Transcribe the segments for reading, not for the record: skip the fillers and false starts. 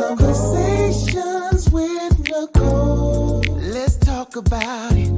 Conversations with Nicole. Let's talk about it.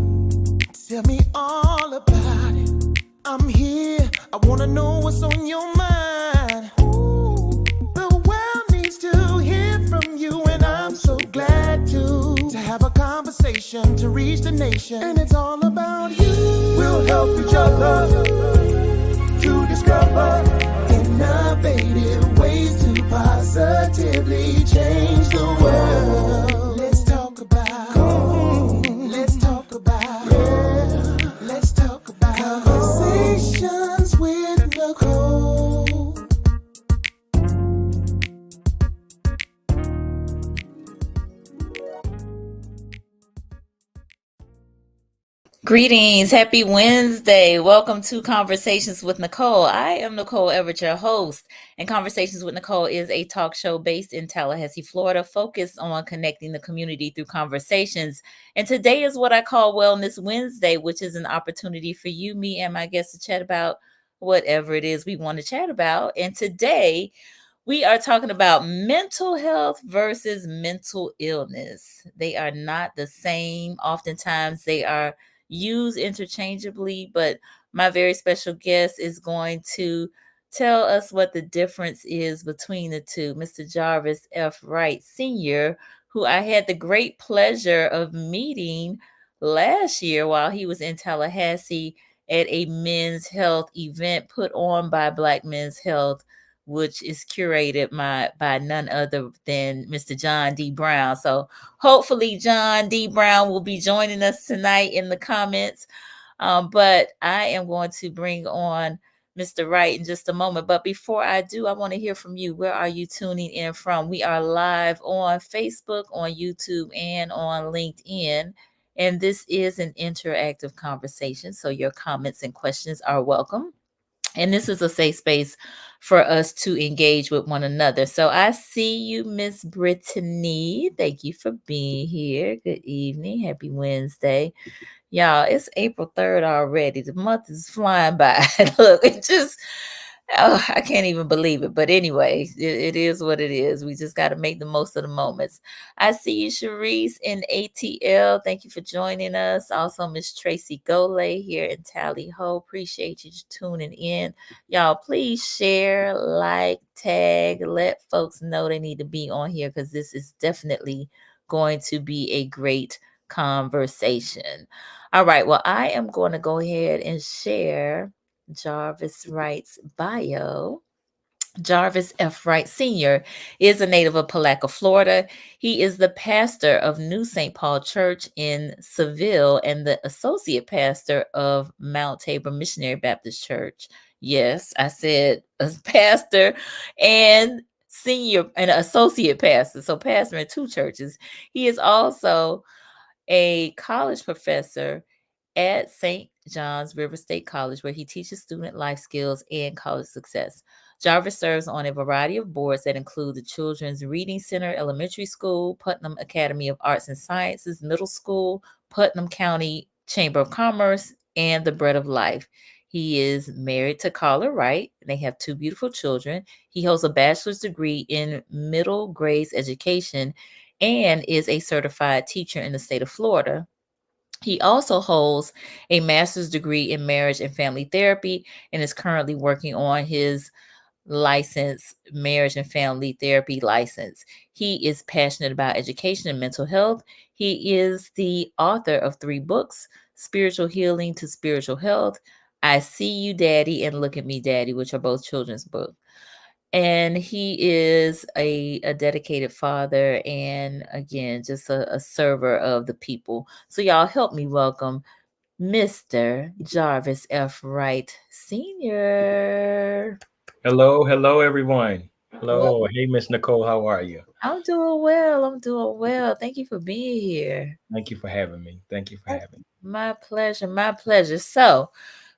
Tell me all about it. I'm here. I wanna know what's on your mind. Ooh, the world needs to hear from you, and I'm so glad to have a conversation to reach the nation. And it's all about you. We'll help each other to discover innovative ways to positively change the world. Let's talk about, let's talk about, yeah. Let's talk about conversations with Nicole. Greetings. Happy Wednesday. Welcome to Conversations with Nicole. I am Nicole Everett, your host, and Conversations with Nicole is a talk show based in Tallahassee, Florida, focused on connecting the community through conversations. And today is what I call Wellness Wednesday, which is an opportunity for you, me, and my guests to chat about whatever it is we want to chat about. And today we are talking about mental health versus mental illness. They are not the same. Oftentimes they are used interchangeably, but my very special guest is going to tell us what the difference is between the two. Mr. Jarvis F. Wright Sr., who I had the great pleasure of meeting last year while he was in Tallahassee at a men's health event put on by Black Men's Health, which is curated by none other than Mr. John D. Brown. So hopefully John D. Brown will be joining us tonight in the comments. But I am going to bring on Mr. Wright in just a moment. But before I do, I want to hear from you. Where are you tuning in from? We are live on Facebook, on YouTube, and on LinkedIn. And this is an interactive conversation. So your comments and questions are welcome. And this is a safe space for us to engage with one another. So I see you, Miss Brittany. Thank you for being here. Good evening. Happy Wednesday. Y'all, it's April 3rd already. The month is flying by. Look, it just, I can't even believe it. But anyway, it is what it is. We just got to make the most of the moments. I see you, Sharice, in ATL. Thank you for joining us. Also, Miss Tracy Golay here in Tally Ho. Appreciate you tuning in. Y'all, please share, like, tag, let folks know they need to be on here because this is definitely going to be a great conversation. All right. Well, I am going to go ahead and share Jarvis Wright's bio. Jarvis F. Wright Sr. is a native of Palaca, Florida. He is the pastor of New St. Paul Church in Seville and the associate pastor of Mount Tabor Missionary Baptist Church. Yes, I said a pastor and senior and associate pastor. So pastor in two churches. He is also a college professor at St. John's River State College, where he teaches student life skills and college success. Jarvis serves on a variety of boards that include the Children's Reading Center Elementary School, Putnam Academy of Arts and Sciences Middle School, Putnam County Chamber of Commerce, and the Bread of Life. He is married to Carla Wright. They have two beautiful children. He holds a bachelor's degree in middle grades education and is a certified teacher in the state of Florida. He also holds a master's degree in marriage and family therapy and is currently working on his license, marriage and family therapy license. He is passionate about education and mental health. He is the author of 3 books, Spiritual Healing to Spiritual Health, I See You Daddy, and Look at Me Daddy, which are both children's books. And he is a dedicated father and, again, just a server of the people. So y'all help me welcome Mr. Jarvis F. Wright Sr. Hello, everyone. Well, Hello. Hey, Miss Nicole, how are you? I'm doing well. I'm doing well. Thank you for being here. Thank you for having me. Thank you for having me. My pleasure. My pleasure. So,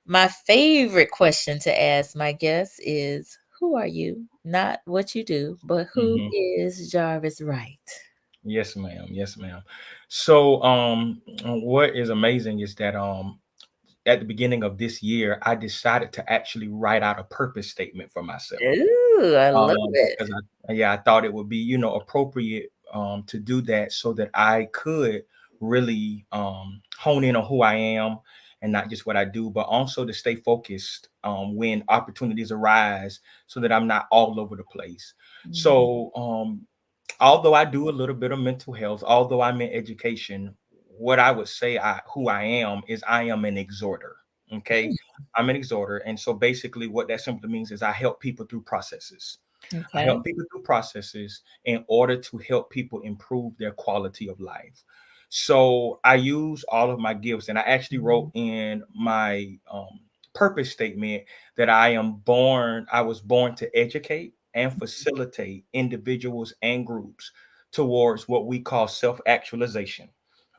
my favorite question to ask my guests is, who are you? Not what you do, but who hmm is Jarvis Wright? Yes, ma'am. Yes, ma'am. So, what is amazing is that at the beginning of this year, I decided to actually write out a purpose statement for myself. Ooh, I love it. Because I thought it would be, appropriate to do that so that I could really hone in on who I am and not just what I do, but also to stay focused when opportunities arise so that I'm not all over the place. Mhm. So, although I do a little bit of mental health, although I'm in education, what I would say who I am is I am an exhorter. Okay. I'm an exhorter. And so basically what that simply means is I help people through processes. I Okay. help people through processes in order to help people improve their quality of life. So I use all of my gifts, and I actually wrote in my purpose statement that I was born to educate and facilitate individuals and groups towards what we call self actualization.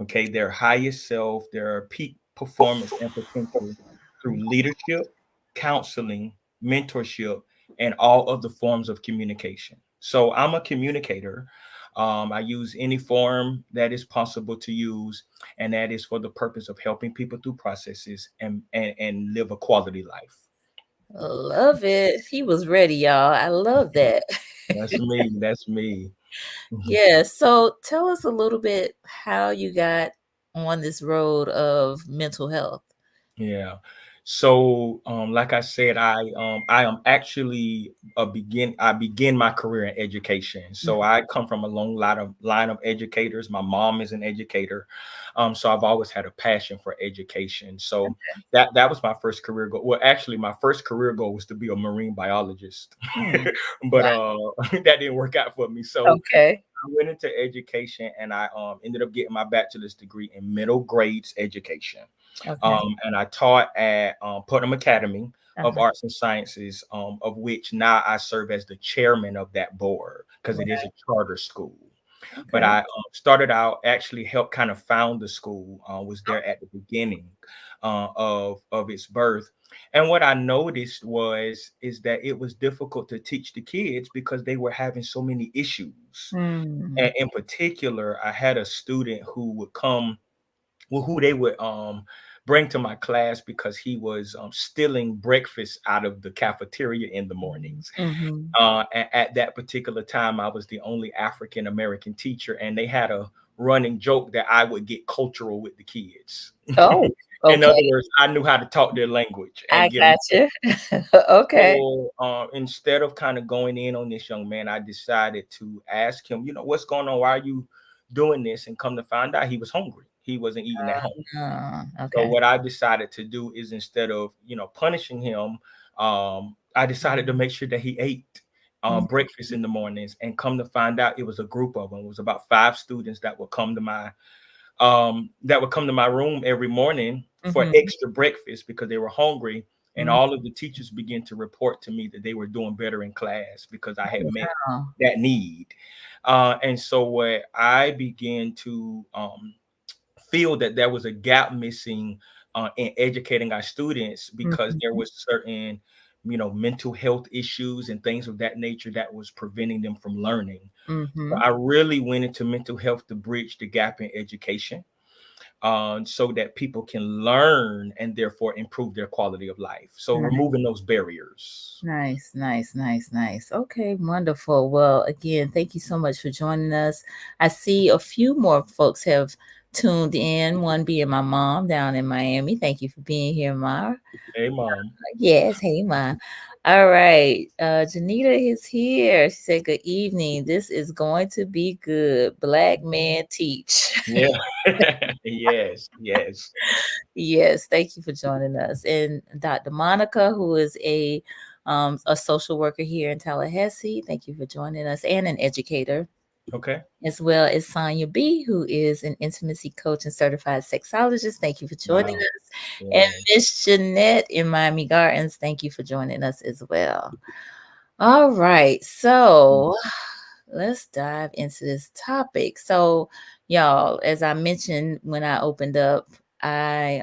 Okay, their highest self, their peak performance and potential through leadership, counseling, mentorship, and all of the forms of communication. So I'm a communicator. I use any form that is possible to use, and that is for the purpose of helping people through processes and live a quality life. Love it. He was ready, y'all. I love that. That's me. That's me. Yeah. So tell us a little bit how you got on this road of mental health. Yeah. So, like I said, I am actually I begin my career in education. So Mhm. I come from a long line of educators. My mom is an educator. So I've always had a passion for education. So that was my first career goal. Well, actually, my first career goal was to be a marine biologist, Mm. but Wow. that didn't work out for me. So Okay. I went into education, and I ended up getting my bachelor's degree in middle grades education. Okay. And I taught at Putnam Academy of Uh-huh. Arts and Sciences, of which now I serve as the chairman of that board because it is Right. a charter school. But Okay. I started out, actually helped kind of found the school, was there at the beginning of its birth. And what I noticed is that it was difficult to teach the kids because they were having so many issues. Mm. And in particular, I had a student who would come, well, who they would bring to my class because he was stealing breakfast out of the cafeteria in the mornings. Mhm. At that particular time, I was the only African American teacher, and they had a running joke that I would get cultural with the kids. Oh, In okay. other words, I knew how to talk their language I and get them. got you. Okay. So instead of kind of going in on this young man, I decided to ask him, what's going on? Why are you doing this? And come to find out, he was hungry. He wasn't eating at home. So Okay. what I decided to do is, instead of punishing him, I decided to make sure that he ate Mm, breakfast in the mornings. And come to find out, it was a group of them. It was about 5 students that would come to my room every morning for mhm, extra breakfast because they were hungry. And mm. all of the teachers began to report to me that they were doing better in class because I had met Wow. that need. And so what I began to feel that there was a gap missing in educating our students because there Mhm, was certain mental health issues and things of that nature that was preventing them from learning. So mhm. I really went into mental health to bridge the gap in education, so that people can learn and therefore improve their quality of life. So removing those barriers. Nice, nice, nice, nice. Okay, wonderful. Well, again, thank you so much for joining us. I see a few more folks have tuned in, one being my mom down in Miami. Thank you for being here, Ma. Hey, mom. Yes, hey, Ma. All right. Janita is here. She said, good evening. This is going to be good. Black man teach. Yeah. Yes. Yes. Yes, thank you for joining us. And Dr. Monica, who is a social worker here in Tallahassee, thank you for joining us, and an educator, Okay. as well as Sonia B, who is an intimacy coach and certified sexologist. Thank you for joining Wow. us. And Yeah. Miss Jeanette in Miami Gardens, thank you for joining us as well. All right, so let's dive into this topic. So, y'all, as I mentioned when I opened up, I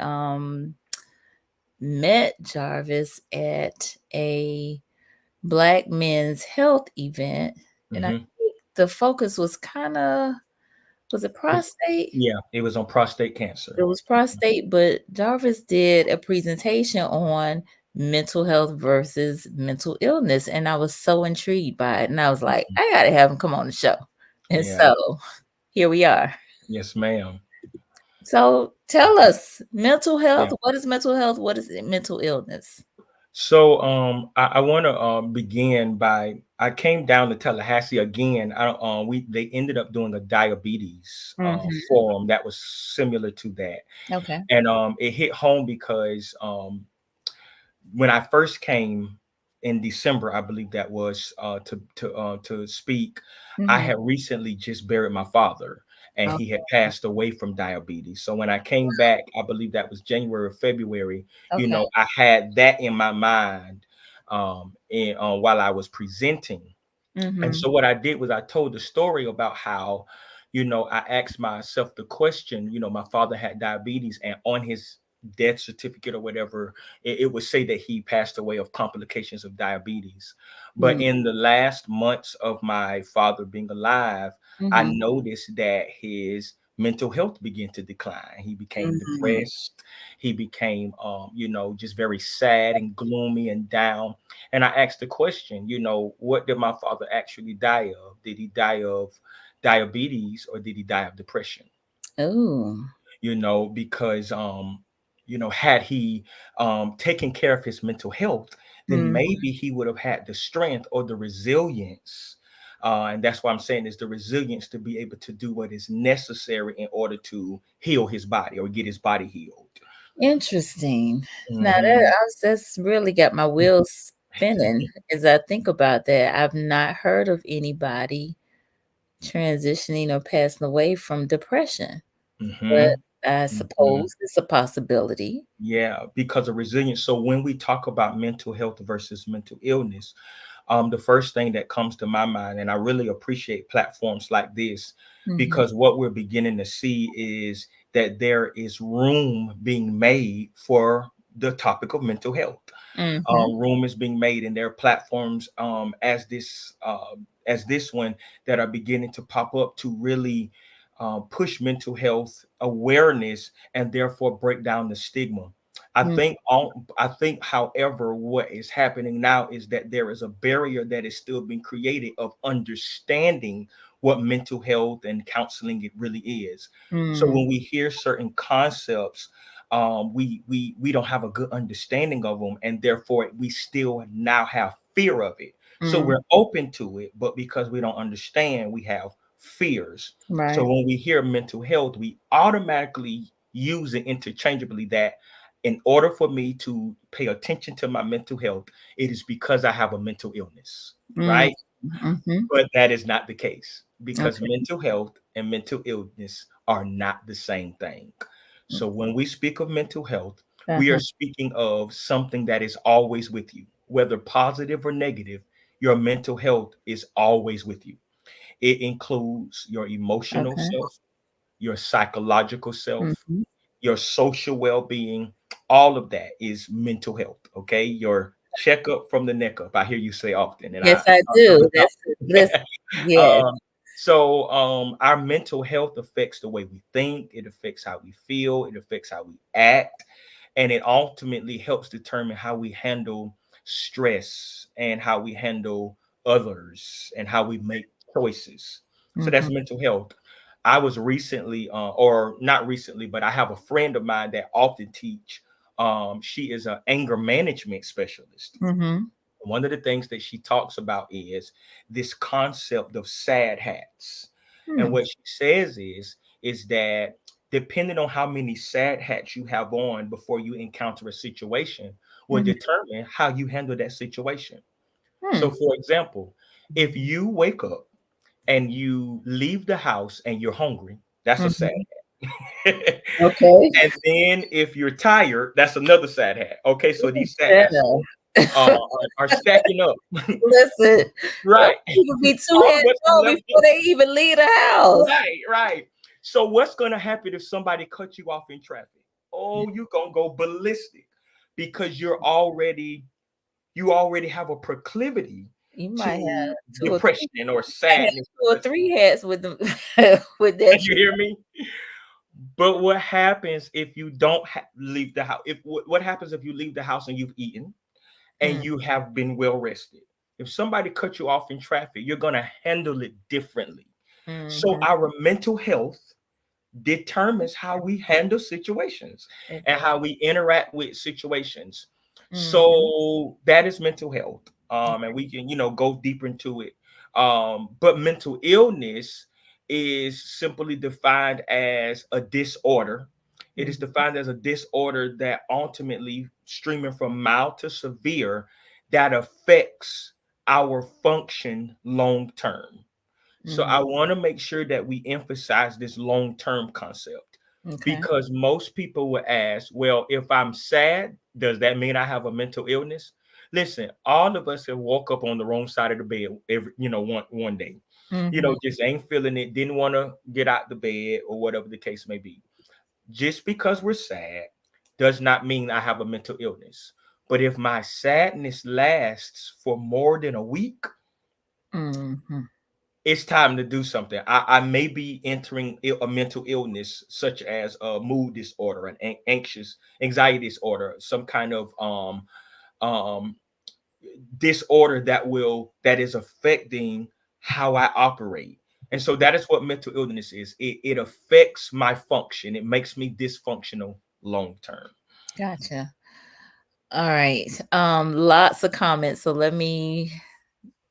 met Jarvis at a Black Men's Health event, and I Hmm. think the focus was kind of Was it prostate? Yeah, it was on prostate It cancer. was prostate, but Jarvis did a presentation on mental health versus mental illness, and I was so intrigued by it. And I was like, I gotta have him come on the show. And Yeah. so here we are. Yes, ma'am. So tell us, mental health. Yeah. What is mental health? What is mental illness? So I want to begin by I came down to Tallahassee again. They ended up doing a diabetes Hmm. forum that was similar to that, Okay. and it hit home because when I first came in December, I believe that was to speak. I Hmm. had recently just buried my father, and he had Okay. passed away from diabetes. So when I came back, I believe that was January or February. Okay. I had that in my mind, and while I was presenting. And Hmm. so what I did was I told the story about how, I asked myself the question, my father had diabetes, and on his death certificate or whatever, it would say that he passed away of complications of diabetes. But in the last months of my father being alive, I Hmm. noticed that his mental health began to decline. He became Hmm. depressed. He became, just very sad and gloomy and down. And I asked the question, what did my father actually die of? Did he die of diabetes or did he die of depression? Oh. Because had he taken care of his mental health, then Mm. maybe he would have had the strength or the resilience. And that's why I'm saying is the resilience to be able to do what is necessary in order to heal his body or get his body healed. Interesting. Now Hmm. that's really got my wheels spinning as I think about that. I've not heard of anybody transitioning or passing away from depression, but Hmm. I Hmm. suppose it's a possibility. Yeah, because of resilience. So when we talk about mental health versus mental illness, the first thing that comes to my mind, and I really appreciate platforms like this, Mhm. because what we're beginning to see is that there is room being made for the topic of mental health. Mhm. Room is being made, and there are platforms as this one that are beginning to pop up to really push mental health awareness and therefore break down the stigma. Mm. I think, however, what is happening now is that there is a barrier that is still being created of understanding what mental health and counseling it really is. So Mm. when we hear certain concepts, we don't have a good understanding of them, and therefore we still now have fear of it. So Mm. we're open to it, but because we don't understand, we have fears. So Right. when we hear mental health, we automatically use it interchangeably that in order for me to pay attention to my mental health, it is because I have a mental illness, Mm. right? Mhm. But that is not the case because Okay. mental health and mental illness are not the same thing. So when we speak of mental health, we are Uh-huh. speaking of something that is always with you, whether positive or negative. Your mental health is always with you. It includes your emotional Okay. self, your psychological self, Mhm. your social well-being. All of that is mental health. Okay, your checkup from the neck up. I hear you say often, and Yes, I I really do. That's don't. listen. Yes. uh, our mental health affects the way we think. It affects how we feel. It affects how we act, and it ultimately helps determine how we handle stress and how we handle others and how we make choices. So that's Mhm. mental health. I was recently, or not recently, but I have a friend of mine that often teach. She is an anger management specialist. Mhm. One of the things that she talks about is this concept of sad hats. And Hmm. what she says is that depending on how many sad hats you have on before you encounter a situation will Mhm. determine how you handle that situation. So Hmm. for example, if you wake up and you leave the house and you're hungry, that's a sad Mhm. hat. Okay. And then if you're tired, that's another sad hat. Okay, so these sad hats Yeah. are stacking up. Listen, Right. people be two All heads what's low left before they even leave the house. right, right. So what's gonna happen if somebody cuts you off in traffic? Oh, you gonna go ballistic because you already have a proclivity You might to have two or three. depression or Might have sadness. 2 or 3 hats with them with that. You hear me? But what happens if you don't leave the house? If what happens if you leave the house and you've eaten and Mm, you have been well rested? If somebody cut you off in traffic, you're gonna handle it differently. So mhm. our mental health determines how we handle situations It and does. how we interact with situations. Mhm. So that is mental health. And we can, go deeper into it. But mental illness is simply defined as a disorder. It is Mhm. defined as a disorder that ultimately streaming from mild to severe that affects our function long term. So Mhm. I want to make sure that we emphasize this long-term concept Okay. because most people will ask, well, if I'm sad, does that mean I have a mental illness? Listen, all of us have woke up on the wrong side of the bed every, one day. Mhm. Just ain't feeling it, didn't want to get out the bed or whatever the case may be. Just because we're sad does not mean I have a mental illness. But if my sadness lasts for more than a week, Mhm. it's time to do something. I may be entering a mental illness such as a mood disorder, an anxious anxiety disorder, some kind of um disorder that is affecting how I operate. And so that is what mental illness is. It affects my function. It makes me dysfunctional long term. Gotcha. All right. Lots of comments. So let me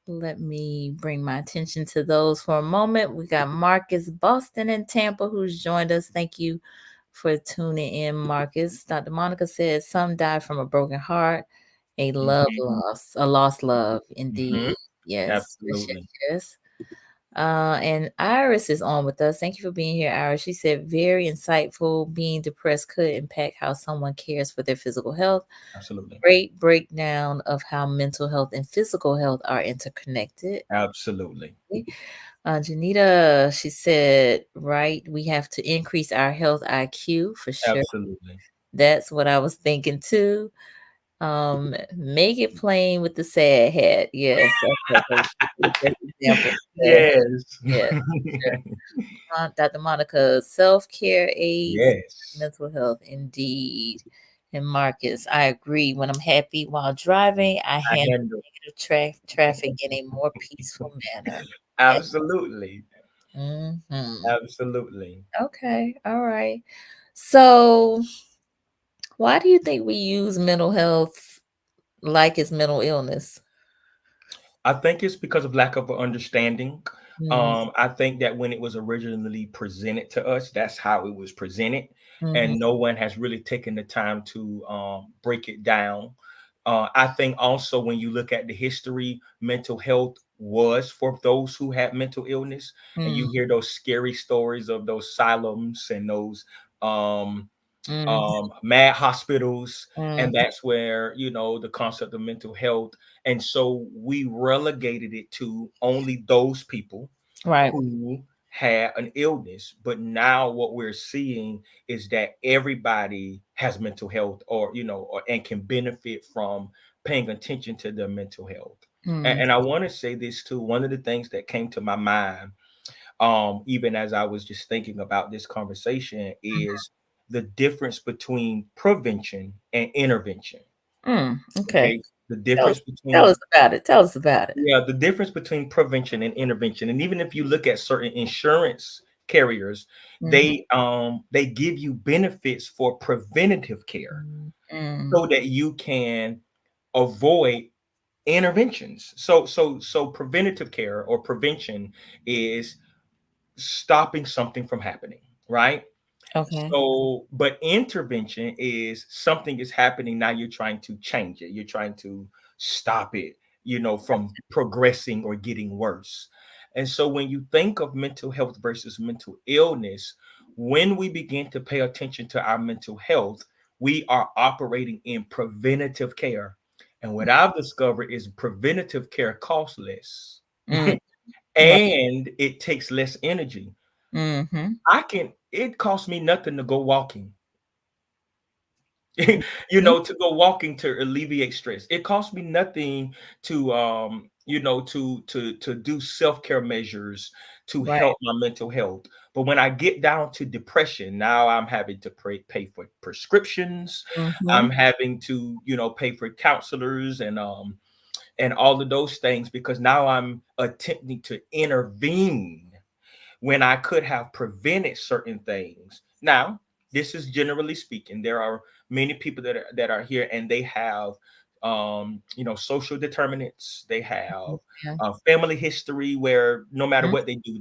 bring my attention to those for a moment. We got Marcus Boston in Tampa who's joined us. Thank you for tuning in, Marcus. Dr. Monica said some die from a broken heart, Hmm. a lost love, indeed. Hmm. Yes, yes, yes, Absolutely. yes. And Iris is on with us. Thank you for being here, Iris. She said, very insightful. Being depressed could impact how someone cares for their physical health. Absolutely. Great breakdown of how mental health and physical health are interconnected. Absolutely. Janita, she said, right, we have to increase our health IQ for sure. Absolutely. That's what I was thinking too. Make it plain with the sad hat. Yes, okay. So the best example, sad hat. Yes. Yes, sure. Dr. Monica, self-care aids, Yes. mental health, indeed. And Marcus, I agree. When I'm happy while driving, I I handle handle. negative traffic in a more peaceful manner. Absolutely. Mm-hmm. Absolutely. Okay, all right. So, why do you think we use mental health like it's mental illness? I think it's because of lack of understanding. Mm, I think that when it was originally presented to us, that's how it was presented, mhm, and no one has really taken the time to break it down. I think also when you look at the history, mental health was for those who had mental illness, and mm, you hear those scary stories of those asylums and those um, mm, mad hospitals, mm. and that's where the concept of mental health, and so we relegated it to only those people Right. who had an illness. But now what we're seeing is that everybody has mental health, or and can benefit from paying attention to their mental health. and, Mm, and I want to say this too. One of the things that came to my mind, even as I was just thinking about this conversation, is the difference between prevention and intervention. okay. Okay. The Tell, difference tell us between, about it. Tell us about it. yeah, the difference between prevention and intervention. And even if you look at certain insurance carriers, Mhm, they give you benefits for preventative care mm, so that you can avoid interventions. So preventative care or prevention is stopping something from happening, right? okay. But intervention is something is happening now. You're trying to change it. You're trying to stop it, from progressing or getting worse. And so when you think of mental health versus mental illness, when we begin to pay attention to our mental health, we are operating in preventative care. And what I've discovered is preventative care costs less Mm, right. and it takes less energy. Mhm. It costs me nothing to go walking. Mhm. To go walking to alleviate stress. It costs me nothing to to do self-care measures to Right. help my mental health. But when I get down to depression, now I'm having to pay for prescriptions. I'm Mhm. having to, pay for counselors and all of those things because now I'm attempting to intervene when I could have prevented certain things. Now, this is generally speaking. There are many people that are here and they have social determinants. They have Yeah. family history where no matter Mhm. what they do,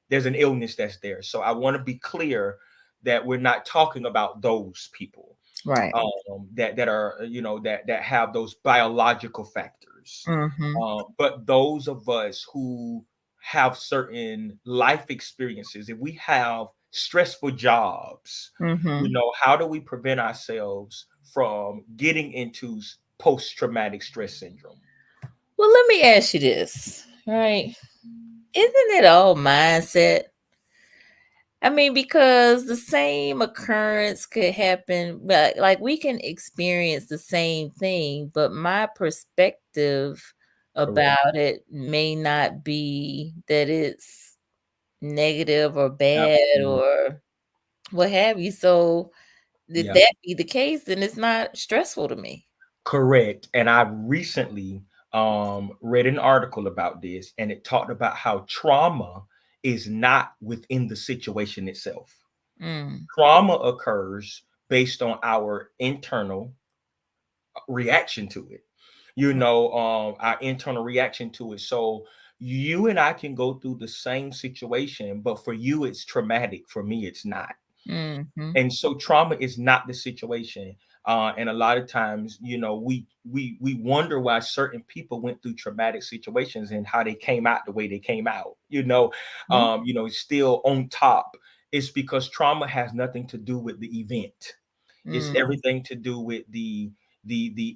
there's an illness that's there. So I want to be clear that we're not talking about those people Right. that are that have those biological factors, Mhm. but those of us who have certain life experiences, if we have stressful jobs, Mhm. how do we prevent ourselves from getting into post-traumatic stress syndrome? Well, let me ask you this, right? Isn't it all mindset? I mean, because the same occurrence could happen, but like we can experience the same thing, but my perspective Correct. about it may not be that it's negative or bad Absolutely. or what have you. So, if Yeah. that be the case, then it's not stressful to me. Correct. And I recently read an article about this, and it talked about how trauma is not within the situation itself. Mm, Trauma occurs based on our internal reaction to it. Our internal reaction to it. So you and I can go through the same situation, but for you it's traumatic. For me, it's not. mhm, And so trauma is not the situation. And a lot of times, we wonder why certain people went through traumatic situations and how they came out the way they came out. mhm, Still on top. It's because trauma has nothing to do with the event. It's mm. everything to do with the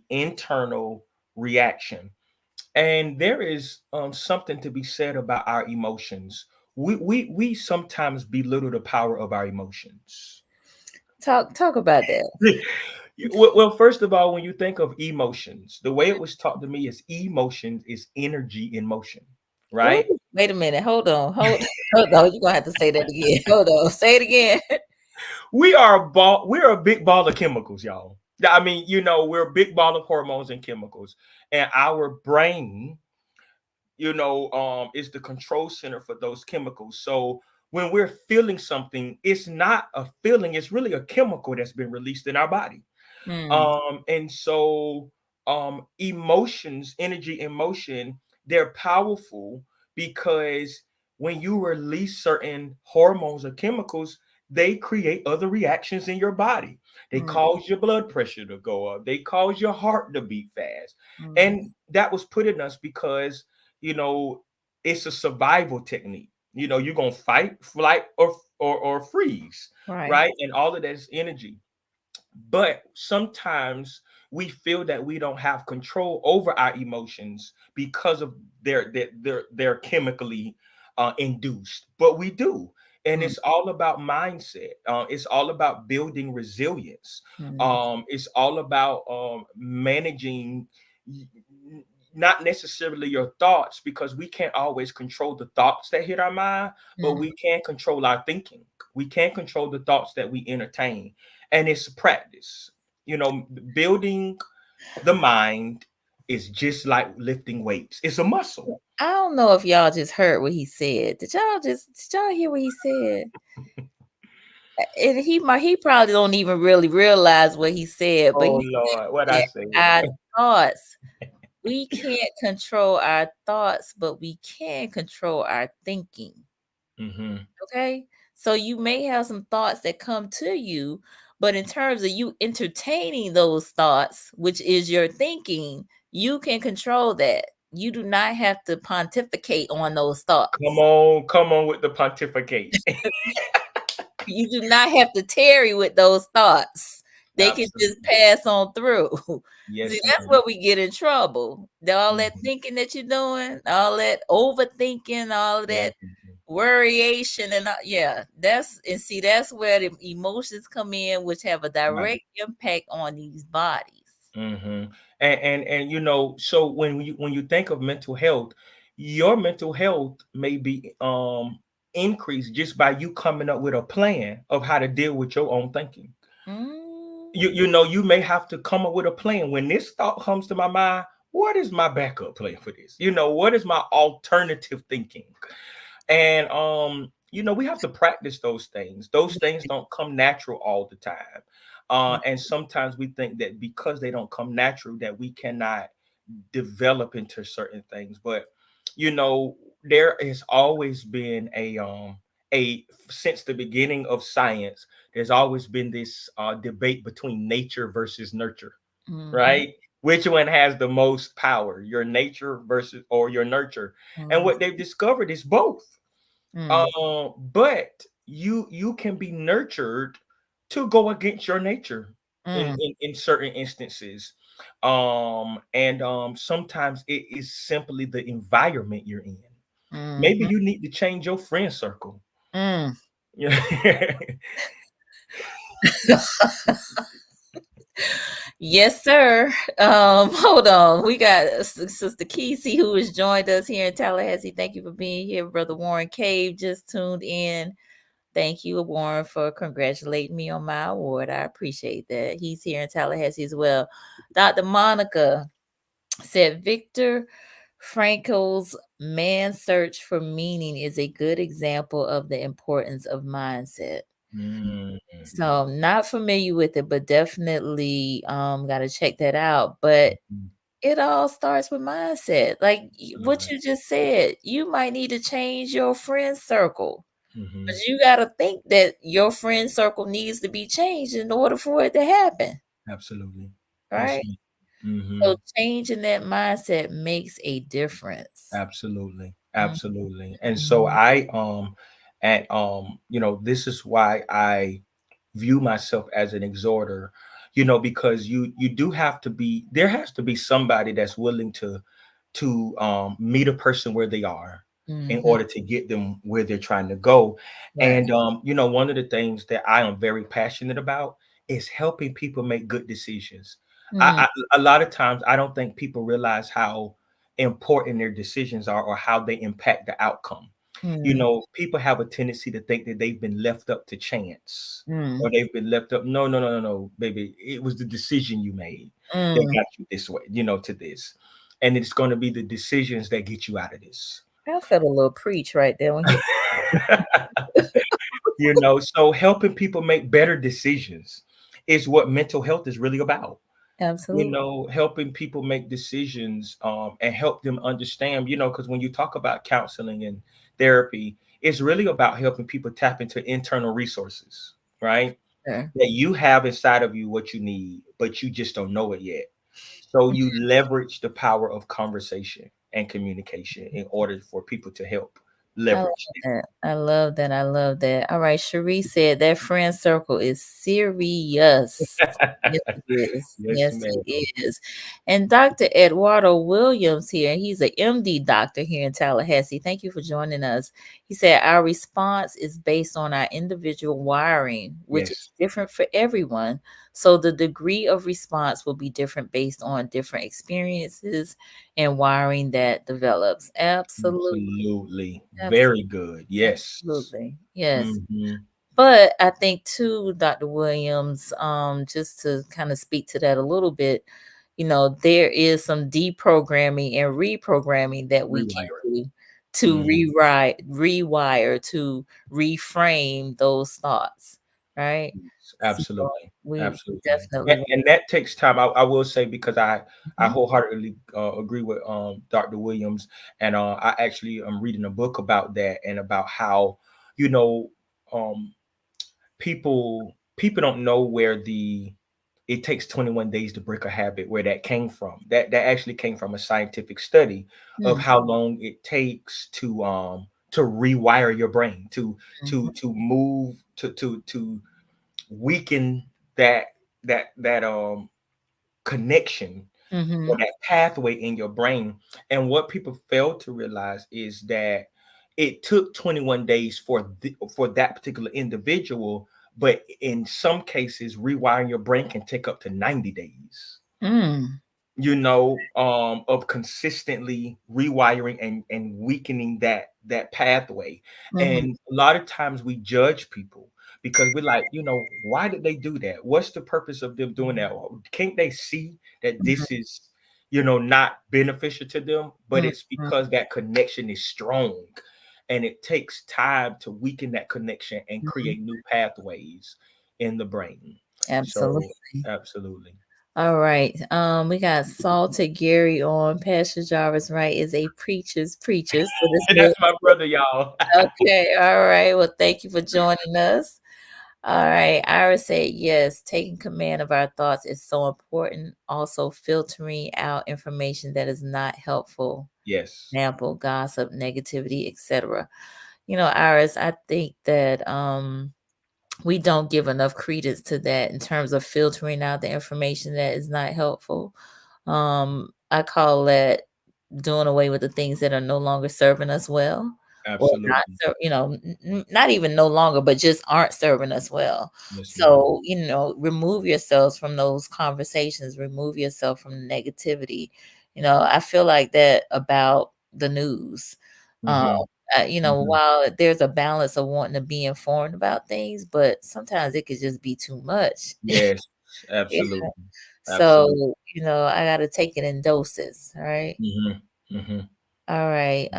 internal reaction. And there is something to be said about our emotions. We sometimes belittle the power of our emotions. Talk about that. Well, first of all, when you think of emotions, the way it was taught to me is emotions is energy in motion, Ooh, right? wait a minute. Hold on. Hold on. You're gonna have to say that again. Hold on. Say it again. We're a big ball of chemicals, y'all. I mean, we're a big ball of hormones and chemicals, and our brain, is the control center for those chemicals. So when we're feeling something, it's not a feeling; it's really a chemical that's been released in our body. Mm, And so emotions, energy, emotion, they're powerful because when you release certain hormones or chemicals, they create other reactions in your body. They mm, cause your blood pressure to go up, they cause your heart to beat fast. mm. And that was put in us because, you know, it's a survival technique. You're gonna fight, flight, or freeze, Right. right? And all of that is energy. But sometimes we feel that we don't have control over our emotions because of their chemically induced, but we do. And Mm, it's all about mindset. It's all about building resilience. mm, It's all about managing not necessarily your thoughts, because we can't always control the thoughts that hit our mind, but mm. we can control our thinking. We can control the thoughts that we entertain, and it's practice. Building the mind is just like lifting weights. It's a muscle. I don't know if y'all just heard what he said. Did y'all hear what he said? And he probably don't even really realize what he said, but Oh he Lord, what I said say? our thoughts. We can't control our thoughts, but we can control our thinking. Hmm. Okay. So you may have some thoughts that come to you, but in terms of you entertaining those thoughts, which is your thinking, you can control that. You do not have to pontificate on those thoughts. Come on with the pontificate. You do not have to tarry with those thoughts. They can just Absolutely. pass on through. See, Yes, that's ma'am. where we get in trouble. All that Mhm. thinking that you're doing, all that overthinking, all of Yeah. that Variation and yeah, that's where the emotions come in, which have a Right. direct impact on these bodies. hmm and so when you think of mental health, your mental health may be increased just by you coming up with a plan of how to deal with your own thinking. Mm, You may have to come up with a plan. When this thought comes to my mind, what is my backup plan for this? What is my alternative thinking? And we have to practice those things. Those things don't come natural all the time. And sometimes we think that because they don't come natural that we cannot develop into certain things. But you know there has always been a since the beginning of science, there's always been this debate between nature versus nurture, mm-hmm, right? Which one has the most power, your nature versus or your nurture? And mm, what they've discovered is both. mm, But you can be nurtured to go against your nature in mm, in certain instances. And sometimes it is simply the environment you're in. Maybe mm-hmm, you need to change your friend circle. mm. Yeah. Yes, sir. Hold on. We got Sister Kesey who has joined us here in Tallahassee. Thank you for being here. Brother Warren Cave just tuned in. Thank you, Warren, for congratulating me on my award. I appreciate that. He's here in Tallahassee as well. Dr. Monica said Victor Frankl's Man's Search for Meaning is a good example of the importance of mindset. Mm, So I'm not familiar with it, but definitely gotta check that out. But mhm, it all starts with mindset. Like what absolutely. you just said, you might need to change your friend circle. But hmm you gotta think that your friend circle needs to be changed in order for it to happen. Absolutely. Yes, Right? ma'am. So hmm changing that mindset makes a difference. Absolutely. Mhm. Absolutely. And so this is why I view myself as an exhorter, because you do have to be there has to be somebody that's willing to meet a person where they are in Mhm. order to get them where they're trying to go. Right. And one of the things that I am very passionate about is helping people make good decisions. Mm, A lot of times I don't think people realize how important their decisions are or how they impact the outcome. mm, People have a tendency to think that they've been left up to chance mm, or they've been left up. No, no, no, no, no, baby. It was the decision you made that mm. got you this way, to this. And it's going to be the decisions that get you out of this. I felt a little preach right there when he So helping people make better decisions is what mental health is really about. absolutely. Helping people make decisions and help them understand, because when you talk about counseling and therapy, it's really about helping people tap into internal resources, right? Sure. That you have inside of you what you need, but you just don't know it yet. So you leverage the power of conversation and communication in order for people to help I love leverage that. I love that. I love that. All right. Cherie said that friend circle is serious. Yes, it. it is. Yes, Yes, ma'am. it is. And Dr. Eduardo Williams here, he's an MD doctor here in Tallahassee. Thank you for joining us. He said our response is based on our individual wiring, which is Yes, different for everyone. So the degree of response will be different based on different experiences and wiring that develops. Absolutely. absolutely. Very good. Yes. Absolutely. Yes. hmm But I think too, Dr. Williams, just to kind of speak to that a little bit, there is some deprogramming and reprogramming that we can Rewiring. do to Mhm. rewire, to reframe those thoughts, right? So Absolutely. we Absolutely. definitely. And that takes time. I will say, because I Mhm. wholeheartedly agree with Dr. Williams, and I actually am reading a book about that and about how you know um, people don't know where the it takes 21 days to break a habit, where that came from. That actually came from a scientific study of Mm, how long it takes to rewire your brain, mhm, to move to weaken that that connection or mhm, that pathway in your brain. And what people fail to realize is that it took 21 days for that particular individual, but in some cases rewiring your brain can take up to 90 days, Mm. of consistently rewiring and weakening that pathway. Mhm. And a lot of times we judge people because we're like, why did they do that? What's the purpose of them doing that? Can't they see that Mhm. this is, not beneficial to them? But Mhm. it's because that connection is strong, and it takes time to weaken that connection and Mhm. create new pathways in the brain. So Absolutely. absolutely. All right. We got Salted Gary on. Pastor Jarvis Wright is a preacher's preacher. So this And means that's my brother, y'all. okay. All right. Well, thank you for joining us. All right. Ira said yes. Taking command of our thoughts is so important. Also, filtering out information that is not helpful. Yes, Example, gossip, negativity, etc. Iris, I think that we don't give enough credence to that in terms of filtering out the information that is not helpful. I call that doing away with the things that are no longer serving us well, or not, absolutely. not even no longer, but just aren't serving us well. Yes, ma'am. So, remove yourselves from those conversations, remove yourself from the negativity. I feel like that about the news. Um, Hmm. Hmm. while there's a balance of wanting to be informed about things, but sometimes it could just be too much. Yes, Yeah. absolutely. Absolutely. So, I got to take it in doses. All right. Hmm. Hmm. All right.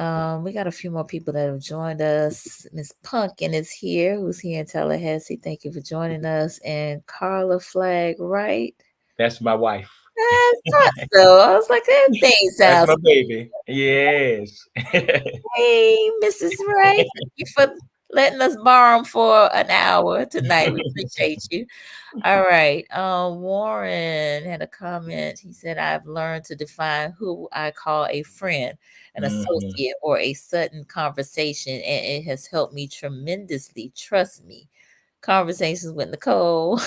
We got a few more people that have joined us. Miss Pumpkin is here, who's here in Tallahassee. Thank you for joining us. And Carla Flag, right? That's my wife. I thought so. I was like, that thing That's sounds my baby. Yes. hey, Mrs. Wright. Thank you for letting us borrow 'em for an hour tonight. We appreciate you. All right. Warren had a comment. He said, I've learned to define who I call a friend, an Hmm. associate, or a sudden conversation, and it has helped me tremendously. Trust me. Conversations with Nicole,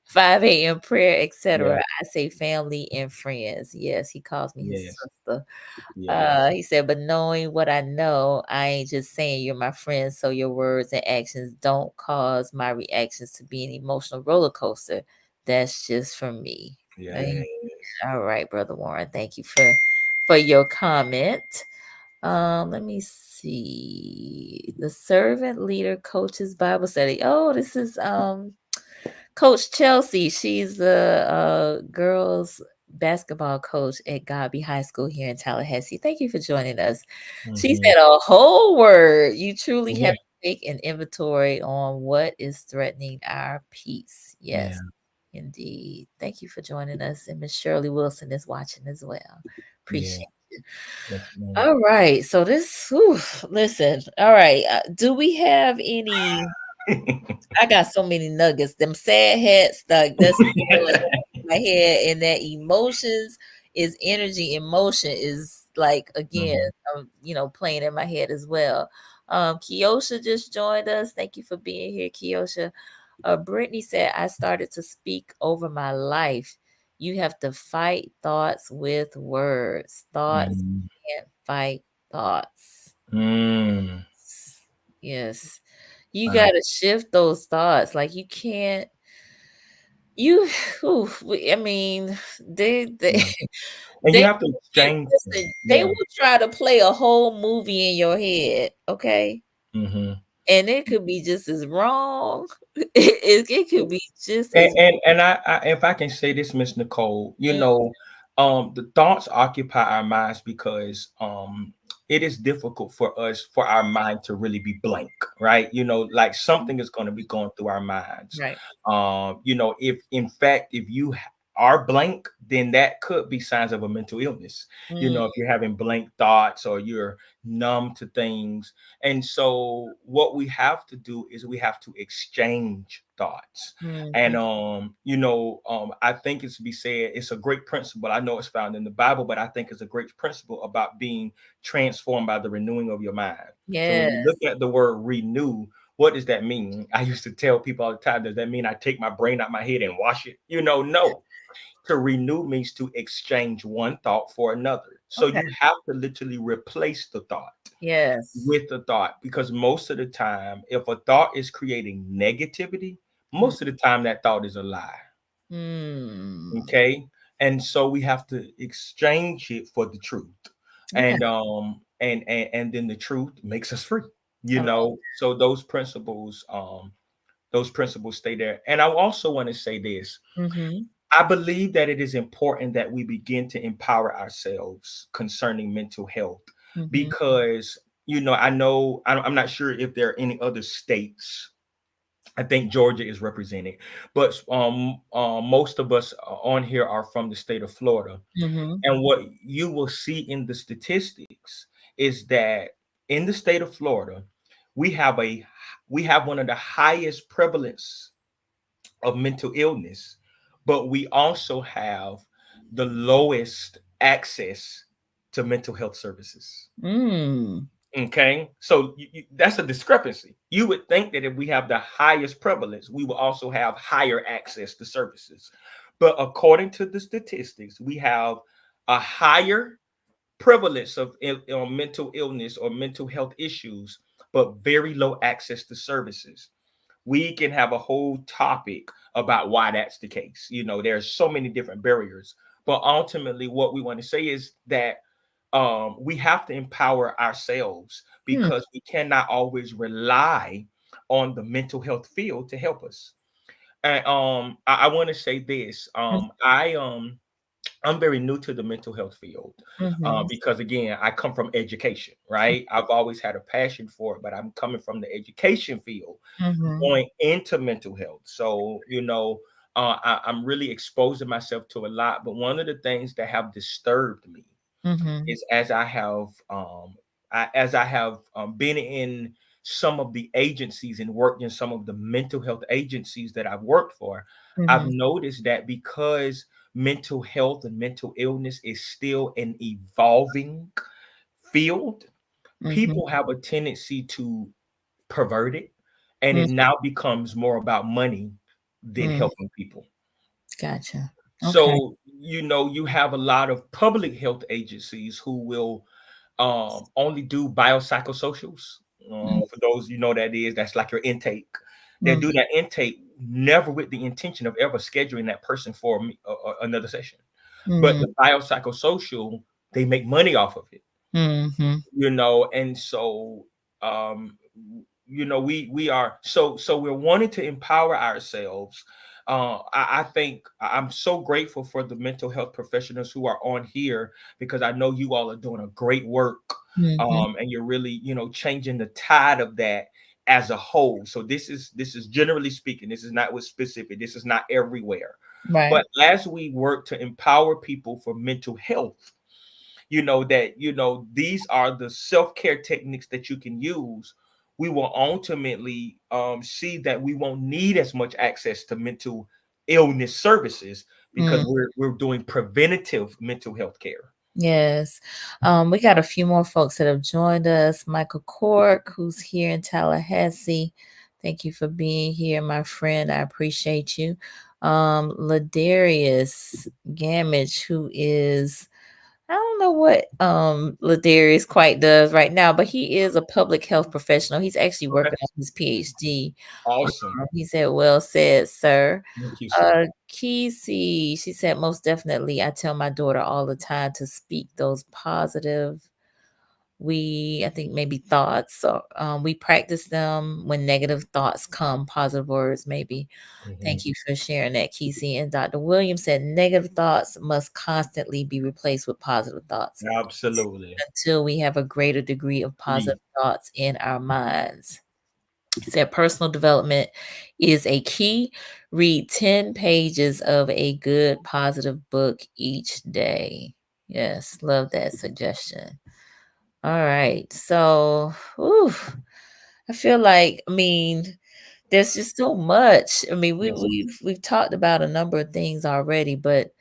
5 a.m. prayer, Yeah. etc. I say family and friends. Yes, he calls me his Yes. sister. Yes. He said, but knowing what I know, I ain't just saying you're my friend, so your words and actions don't cause my reactions to be an emotional roller coaster. That's just for me. Right? Yes. All right, Brother Warren. Thank you for your comment. Let me see. The servant leader coaches Bible study. Oh, this is Coach Chelsea. She's the girls basketball coach at Godby High School here in Tallahassee. Thank you for joining us. She Hmm. said a whole word. You truly have Yeah. to take an inventory on what is threatening our peace. Yeah. Yes, indeed. Thank you for joining us. And Miss Shirley Wilson is watching as well. Yeah. Appreciate it. Yes, ma'am. All right. So this, listen. All right. Do we have any? I got so many nuggets. Them sad hats, like that's going on in my head, and that emotions is energy. Emotion is like again, Mhm. playing in my head as well. Kiosha just joined us. Thank you for being here, Kiosha. Brittany said, "I started to speak over my life. You have to fight thoughts with words. Thoughts Mm. can't fight thoughts. Mm. Yes." You Wow. gotta shift those thoughts. Like you can't you I mean, they Yeah. And they you have to exchange them. listen, they Yeah. will try to play a whole movie in your head, okay? Hmm. And it could be just as wrong. It could be just as And I, if I can say this, Miss Nicole, mm, the thoughts occupy our minds because it is difficult for us for our mind to really be blank, right? Like something is going to be going through our minds. right. If in fact if you are blank, then that could be signs of a mental illness. Mm, If you're having blank thoughts or you're numb to things. And so what we have to do is we have to exchange thoughts. And mhm. I think it's to be said, it's a great principle. I know it's found in the Bible, but I think it's a great principle about being transformed by the renewing of your mind. So when you look Yes. at the word renew, what does that mean? I used to tell people all the time, does that mean I take my brain out my head and wash it? No. To renew means to exchange one thought for another. So Okay. you have to literally replace the thought Yes. with the thought, because most of the time, if a thought is creating negativity, most of the time that thought is a lie. Mm. Okay. And so we have to exchange it for the truth. Okay. And then the truth makes us free. I love. So those principles stay there. And I also want to say this. Mm-hmm. I believe that it is important that we begin to empower ourselves concerning mental health, Mm-hmm. because I know I'm not sure if there are any other states. I think Georgia is represented, but most of us on here are from the state of Florida. Mm-hmm. And what you will see in the statistics is that in the state of Florida, we have a we have one of the highest prevalence of mental illness, but we also have the lowest access to mental health services. Mm. Okay, so that's a discrepancy. You would think that if we have the highest prevalence, we will also have higher access to services. But according to the statistics, we have a higher prevalence of mental illness or mental health issues, but very low access to services. We can have a whole topic about why that's the case. There's so many different barriers, but ultimately, what we want to say is that we have to empower ourselves, Hmm. because we cannot always rely on the mental health field to help us. And I want to say this. I'm very new to the mental health field, Mm-hmm. because again, I come from education, right? I've always had a passion for it, but I'm coming from the education field, Mm-hmm. going into mental health. So, I'm really exposing myself to a lot. But one of the things that have disturbed me Mm-hmm. is, as I have been in some of the agencies and worked in some of the mental health agencies that I've worked for, I've Mm-hmm. noticed that because mental health and mental illness is still an evolving field, Mm-hmm. people have a tendency to pervert it, and it Mm-hmm. now becomes more about money than Mm. helping people. Gotcha. Okay. So, you have a lot of public health agencies who will only do biopsychosocials. For those that is, that's like your intake. They Mm-hmm. do that intake never with the intention of ever scheduling that person for another session. But the biopsychosocial, they make money off of it. Mm-hmm. And so um we are so we're wanting to empower ourselves. I think I'm so grateful for the mental health professionals who are on here, because I know you all are doing a great work, Mm-hmm. and you're really changing the tide of that as a whole. So this is generally speaking, this is not with specific, this is not everywhere, Right. but as we work to empower people for mental health, that these are the self-care techniques that you can use, we will ultimately see that we won't need as much access to mental illness services, because Mm. we're doing preventative mental health care. Yes. We got a few more folks that have joined us. Michael Cork, who's here in Tallahassee. Thank you for being here, my friend. I appreciate you. Ladarius Gamage, who is, I don't know what Ladarius quite does right now, but he is a public health professional. He's actually Okay, working on his PhD. awesome. He said, "Well said, sir." Thank you, sir. Kesey, she said, "Most definitely. I tell my daughter all the time to speak those positive, I think maybe thoughts. So we practice them when negative thoughts come, positive words, maybe." Mhm. Thank you for sharing that, Kesey. And Dr. Williams said, negative thoughts must constantly be replaced with positive thoughts Absolutely. until we have a greater degree of positive thoughts in our minds. He said personal development is a key. Read 10 pages of a good positive book each day. Yes, love that suggestion. All right. So, oof, I feel like, there's just so much. Yes. We've talked about a number of things already, but